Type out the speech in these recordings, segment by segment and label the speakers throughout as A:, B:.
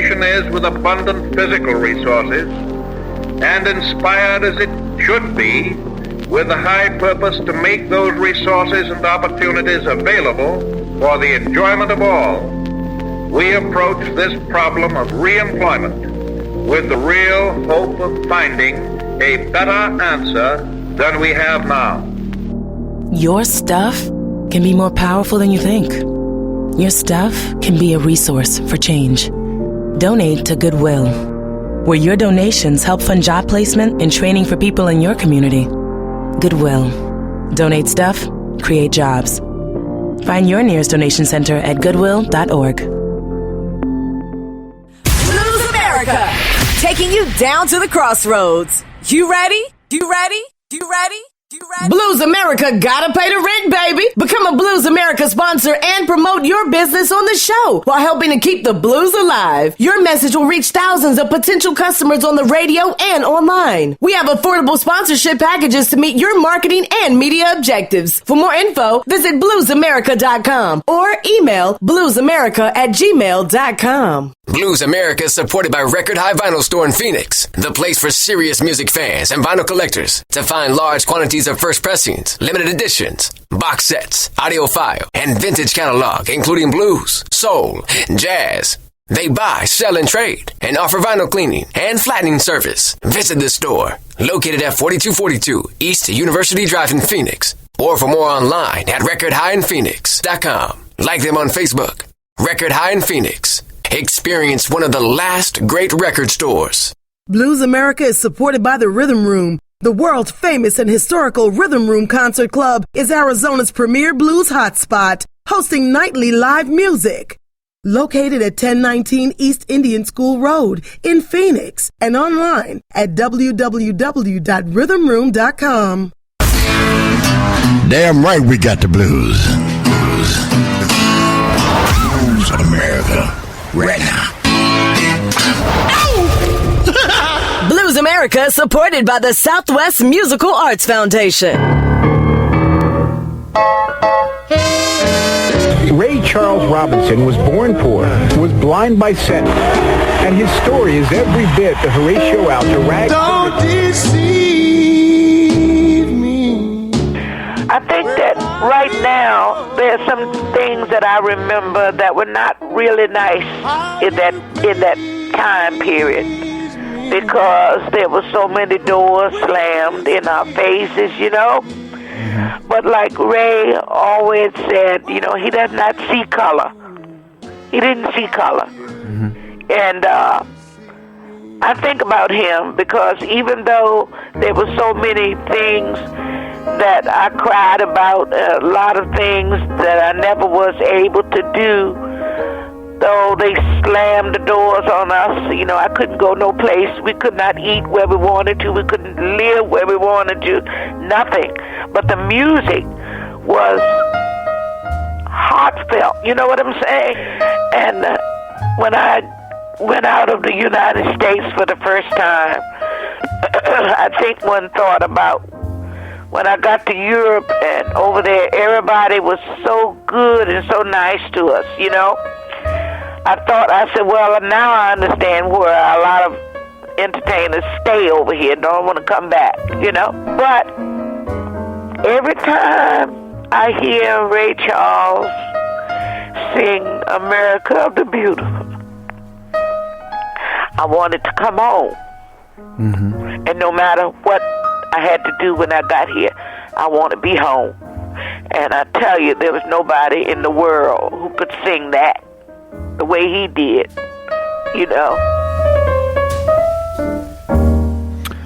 A: nation is with abundant physical resources, and inspired as it should be with the high purpose to make those resources and opportunities available for the enjoyment of all, we approach this problem of reemployment with the real hope of finding a better answer than we have now.
B: Your stuff can be more powerful than you think. Your stuff can be a resource for change. Donate to Goodwill, where your donations help fund job placement and training for people in your community. Goodwill. Donate stuff, create jobs. Find your nearest donation center at goodwill.org.
C: Blues America, taking you down to the crossroads. You ready? You ready? You ready? Blues America gotta pay the rent, baby. Become a Blues America sponsor and promote your business on the show while helping to keep the blues alive. Your message will reach thousands of potential customers on the radio and online. We have affordable sponsorship packages to meet your marketing and media objectives. For more info, visit bluesamerica.com or email bluesamerica@gmail.com.
D: Blues America is supported by Record High Vinyl Store in Phoenix, the place for serious music fans and vinyl collectors to find large quantities of first pressings, limited editions, box sets, audiophile, and vintage catalog, including blues, soul, jazz. They buy, sell, and trade, and offer vinyl cleaning and flattening service. Visit the store, located at 4242 East University Drive in Phoenix, or for more online at recordhighinphoenix.com. Like them on Facebook. Record High in Phoenix. Experience one of the last great record stores.
E: Blues America is supported by the Rhythm Room. The world famous and historical Rhythm Room Concert Club is Arizona's premier blues hotspot, hosting nightly live music. Located at 1019 East Indian School Road in Phoenix and online at www.rhythmroom.com.
F: Damn right we got the blues. Blues America. Right now.
C: Blues America, supported by the Southwest Musical Arts Foundation.
G: Ray Charles Robinson was born poor, was blind by sense, and his story is every bit the Horatio Alger rag.
H: Don't deceive me.
I: I think that right now there's some things that I remember that were not really nice in that time period, because there were so many doors slammed in our faces, you know. But like Ray always said, you know, he does not see color. He didn't see color. And I think about him because even though there were so many things that I cried about, a lot of things that I never was able to do, though they slammed the doors on us. You know, I couldn't go no place. We could not eat where we wanted to. We couldn't live where we wanted to. Nothing. But the music was heartfelt. You know what I'm saying? And when I went out of the United States for the first time, I think one thought about when I got to Europe, and over there everybody was so good and so nice to us, you know. I said, well, now I understand where a lot of entertainers stay over here, don't want to come back, you know. But every time I hear Ray Charles sing America the Beautiful, I wanted to come home. And no matter what I had to do when I got here, I want to be home. And I tell you, there was nobody in the world who could sing that the way he did, you know.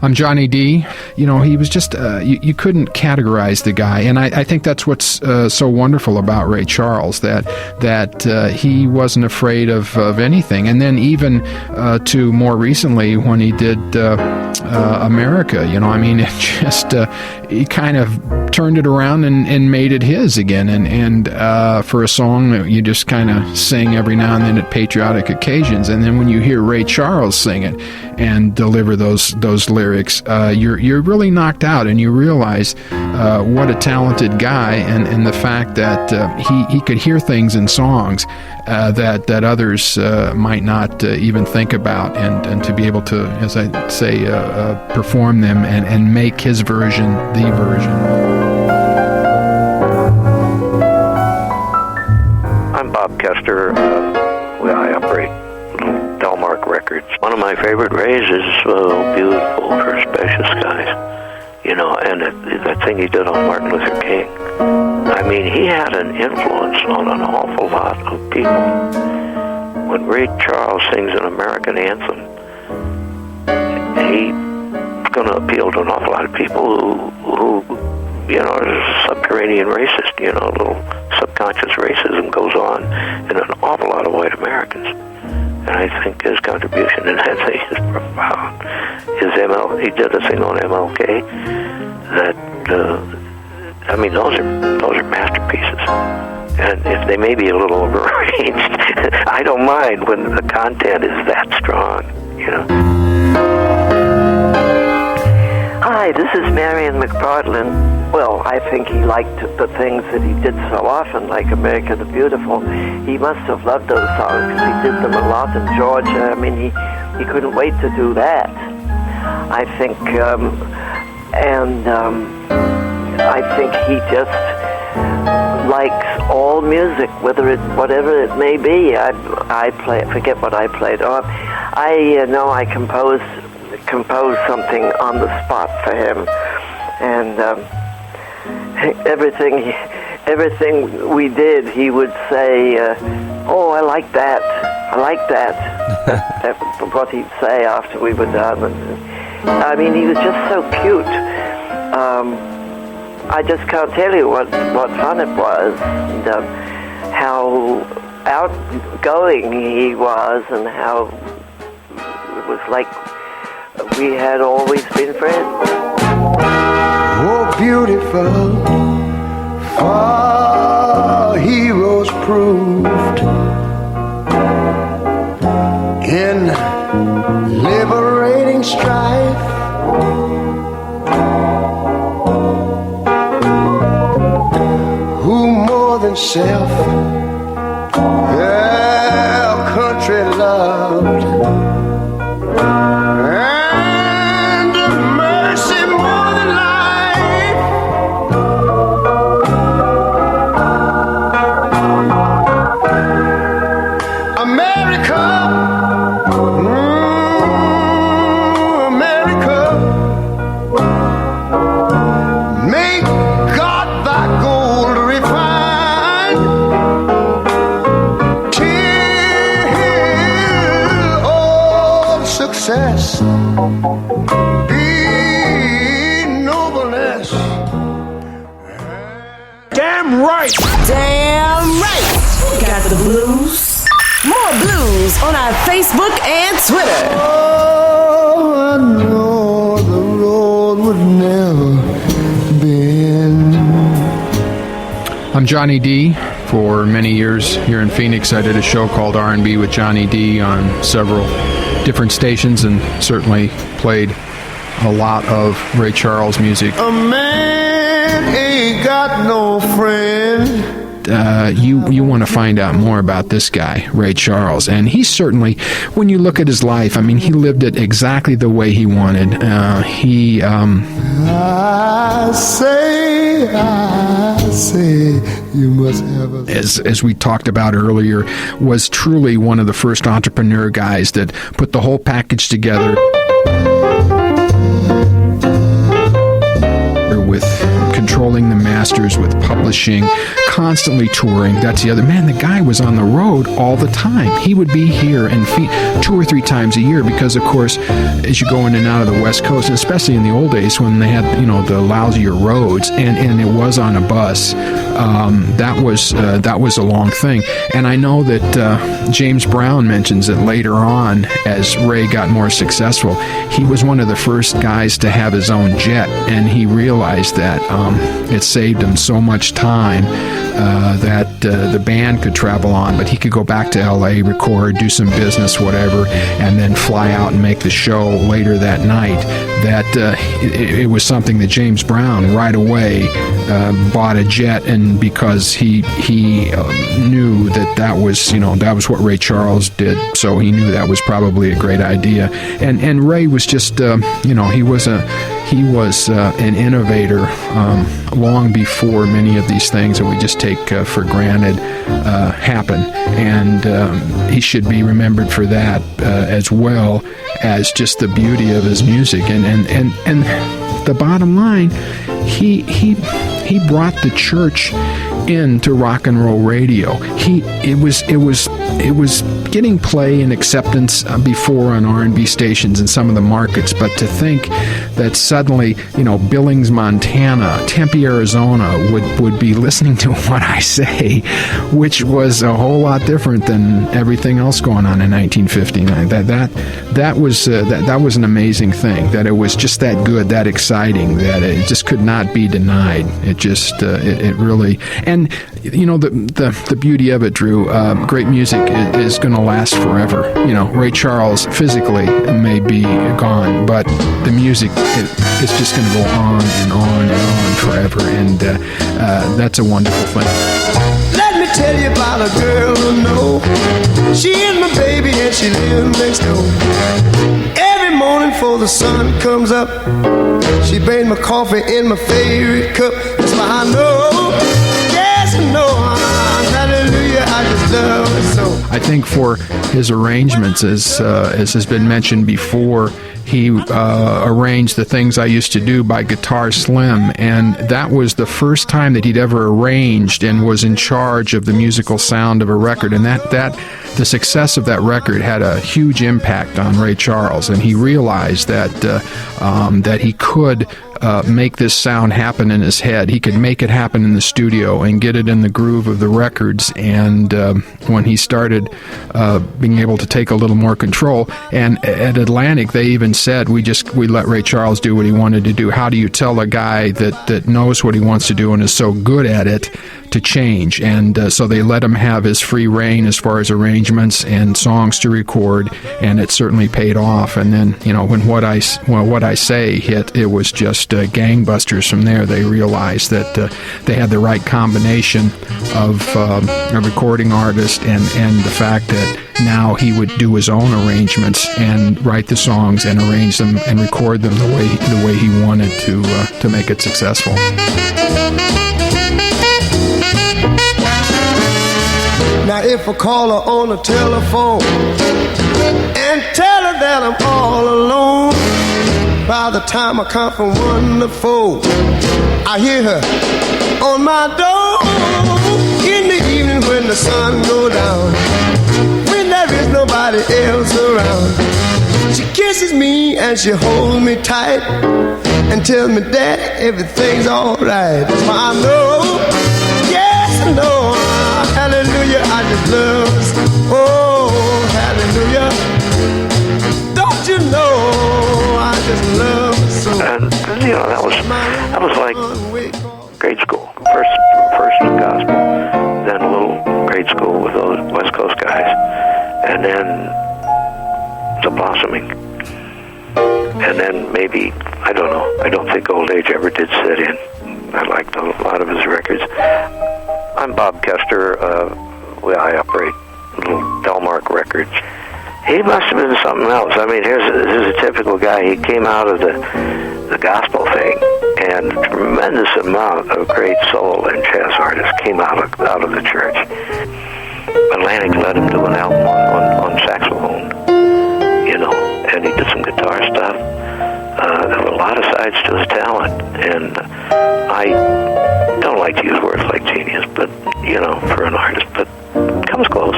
J: I'm Johnny D. You know, he was just, you couldn't categorize the guy. And I think that's what's so wonderful about Ray Charles, that he wasn't afraid of anything. And then even to more recently when he did America, you know, I mean, it just, he kind of turned it around and made it his again. And for a song that you just kind of sing every now and then at patriotic occasions. And then when you hear Ray Charles sing it and deliver those lyrics, you're really knocked out, and you realize what a talented guy, and the fact that he could hear things in songs that others might not even think about, and to be able to, as I say, perform them and make his version the version.
H: I'm Bob Kester. I operate Delmark Records. One of my favorite Rays is Beautiful for Spacious Skies. And that thing he did on Martin Luther King. I mean, he had an influence on an awful lot of people. When Ray Charles sings an American anthem, he's going to appeal to an awful lot of people who are subterranean racist. A little subconscious racism goes on in an awful lot of white Americans. And I think his contribution in that thing is profound. He did a thing on MLK that, those are masterpieces. And if they may be a little overarranged, I don't mind when the content is that strong,
K: Hi, this is Marion McPartlin. Well, I think he liked the things that he did so often, like America the Beautiful. He must have loved those songs because he did them a lot in Georgia. I mean, he couldn't wait to do that. I think, I think he just likes all music, whatever it may be. I forget what I played. I know I composed something on the spot for him, and everything we did, he would say, "Oh, I like that. That's what he'd say after we were done. I mean, he was just so cute. I just can't tell you what fun it was, and how outgoing he was, and how it was like we had always been friends."
L: Oh, beautiful, for heroes proved in liberating strife. Who more than self their country loved, and mercy more than life. America, America, make God thy gold refine, till all success be nobleness.
G: Damn right!
C: Damn right! We got the blues. More blues on our Facebook and Twitter.
L: Oh, I know the road would never bend.
J: I'm Johnny D. For many years here in Phoenix, I did a show called R&B with Johnny D on several different stations, and certainly played a lot of Ray Charles music.
L: A man ain't got no friend.
J: You want to find out more about this guy, Ray Charles, and he certainly, when you look at his life, I mean, he lived it exactly the way he wanted.
L: I say, you must have a...
J: As we talked about earlier, was truly one of the first entrepreneur guys that put the whole package together with controlling the masters, with publishing, constantly touring. That's the other. Man, the guy was on the road all the time. He would be here and 2 or 3 times a year because, of course, as you go in and out of the West Coast, and especially in the old days when they had, the lousier roads, and it was on a bus, that was a long thing. And I know that James Brown mentions it later on as Ray got more successful. He was one of the first guys to have his own jet, and he realized that it saved him so much time that the band could travel on, but he could go back to L.A., record, do some business, whatever, and then fly out and make the show later that night. That it was something that James Brown right away bought a jet, and because he knew that was what Ray Charles did, so he knew that was probably a great idea. And Ray was just he was an innovator long before many of these things that we just take for granted happen, and he should be remembered for that as well as just the beauty of his music. And the bottom line, he brought the church into rock and roll radio. It was getting play and acceptance before on R&B stations in some of the markets, but to think that suddenly, Billings, Montana, Tempe, Arizona would be listening to What I Say, which was a whole lot different than everything else going on in 1959. That was an amazing thing. That it was just that good, that exciting, that it just could not be denied. It just it really, and the beauty of it, Drew. Great music is going to last forever. Ray Charles physically may be gone, but the music is just going to go on and on and on forever, and that's a wonderful thing.
L: Let me tell you about a girl I know. She is my baby and she lives next door. Every morning before the sun comes up, she brings my coffee in my favorite cup. That's why I know, yes I know, hallelujah, I just love her so.
J: I think for his arrangements, as has been mentioned before, he arranged The Things I Used to Do by Guitar Slim, and that was the first time that he'd ever arranged and was in charge of the musical sound of a record, and that the success of that record had a huge impact on Ray Charles, and he realized that that he could make this sound happen in his head. He could make it happen in the studio and get it in the groove of the records. And when he started being able to take a little more control, and at Atlantic they even said, we let Ray Charles do what he wanted to do. How do you tell a guy that knows what he wants to do and is so good at it to change? And so they let him have his free reign as far as arrangements and songs to record, and it certainly paid off. And then when What I Say hit, it was just gangbusters from there. They realized that they had the right combination of a recording artist and the fact that now he would do his own arrangements and write the songs and arrange them and record them the way he wanted to make it successful.
L: Now if I call her on the telephone and tell her that I'm all alone, by the time I count from 1 to 4, I hear her on my door. In the evening when the sun goes down, when there is nobody else around, she kisses me and she holds me tight and tells me that everything's alright. That's why I know, yes I know, hallelujah, I just love her. Oh, hallelujah, don't you know, I just love her so.
H: And that was like grade school. First gospel, then a little grade school with those West Coast guys, and then the blossoming, and then maybe, I don't know, I don't think Old Age ever did set in. I liked a lot of his records. I'm Bob Kester. I operate little Delmark Records. He must have been something else. I mean, here's a typical guy. He came out of the gospel thing, and a tremendous amount of great soul and jazz artists came out of the church. Atlantic let him do an album on saxophone, and he did some guitar stuff. There were a lot of sides to his talent, and I don't like to use words like genius, but for an artist, but comes close.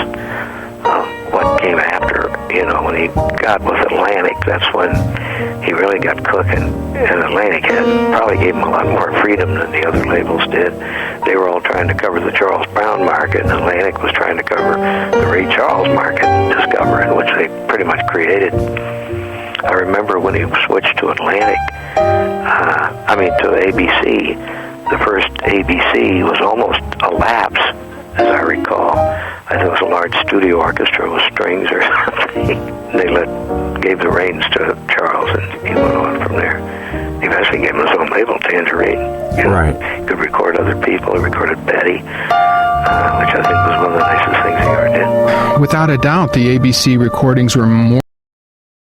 H: What came after, when he got with Atlantic, that's when he really got cooking. And Atlantic probably gave him a lot more freedom than the other labels did. They were all trying to cover the Charles Brown market, and Atlantic was trying to cover the Ray Charles market, Discover, in which they pretty much created. I remember when he switched to Atlantic, to ABC, the first ABC was almost a lapse, as I recall. I think it was a large studio orchestra with strings or something. They gave the reins to Charles, and he went on from there. He eventually gave him his own label, Tangerine.
M: Right.
H: He could record other people. He recorded Betty, which I think was one of the nicest things he ever did.
J: Without a doubt, the ABC recordings were more